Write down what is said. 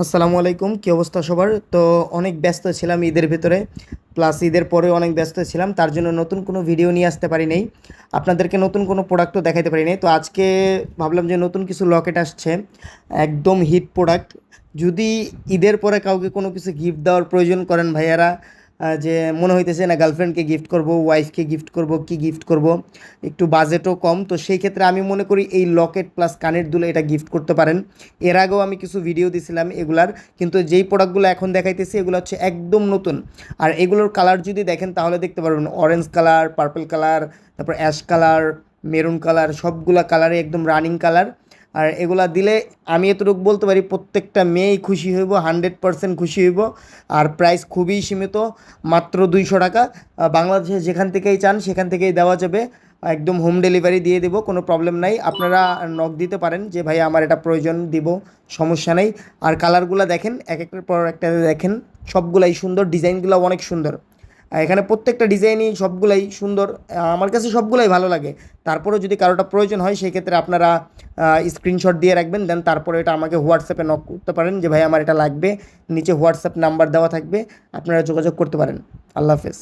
আসসালামু আলাইকুম, কী অবস্থা সবার? তো অনেক ব্যস্ত ছিলাম ঈদের ভিতরে, প্লাস ঈদের পরেও অনেক ব্যস্ত ছিলাম, তার জন্য নতুন কোনো ভিডিও নিয়ে আসতে পারি নাই, আপনাদেরকে নতুন কোনো প্রোডাক্টও দেখাতে পারি নাই। তো আজকে ভাবলাম যে নতুন কিছু লকেট আসছে, একদম হিট প্রোডাক্ট। যদি ঈদের পরে কাউকে কোনো কিছু গিফট দেওয়ার প্রয়োজন করেন ভাইয়ারা, যে মনে হইতেছে না গার্লফ্রেন্ডকে গিফট করব, ওয়াইফকে গিফট করব, কি গিফট করব, একটু বাজেটও কম, তো সেই ক্ষেত্রে আমি মনে করি এই লকেট প্লাস কানের দুলে এটা গিফট করতে পারেন। এর আগেও আমি কিছু ভিডিও দিছিলাম এগুলার, কিন্তু যেই প্রোডাক্টগুলো এখন দেখাইতেছি এগুলো হচ্ছে একদম নতুন। আর এগুলোর কালার যদি দেখেন তাহলে দেখতে পারবেন অরেঞ্জ কালার, পার্পল কালার, তারপর অ্যাশ কালার, মেরুন কালার, সবগুলা কালারে একদম রানিং কালার। আর এগুলা দিলে আমি এতটুকু বলতে পারি প্রত্যেকটা মেয়েই খুশি হইব, 100% খুশি হইব। আর প্রাইস খুবই সীমিত, মাত্র 200 টাকা। বাংলাদেশে যেখান থেকেই চান সেখান থেকেই দেওয়া যাবে, একদম হোম ডেলিভারি দিয়ে দেবো, কোনো প্রবলেম নাই। আপনারা নক দিতে পারেন যে ভাই আমার এটা প্রয়োজন, দিব, সমস্যা নেই। আর কালারগুলো দেখেন, এক একটার পর একটা দেখেন, সবগুলাই সুন্দর, ডিজাইনগুলো অনেক সুন্দর। এখানে প্রত্যেকটা ডিজাইনই সবগুলাই সুন্দর, আমার কাছে সবগুলাই ভালো লাগে। তারপরেও যদি কারোটা প্রয়োজন হয় সেই ক্ষেত্রে আপনারা স্ক্রিনশট দিয়ে রাখবেন, দেন তারপরে এটা আমাকে হোয়াটসঅ্যাপে নক করতে পারেন যে ভাই আমার এটা লাগবে। নিচে হোয়াটসঅ্যাপ নাম্বার দেওয়া থাকবে, আপনারা যোগাযোগ করতে পারেন। আল্লাহ হাফেজ।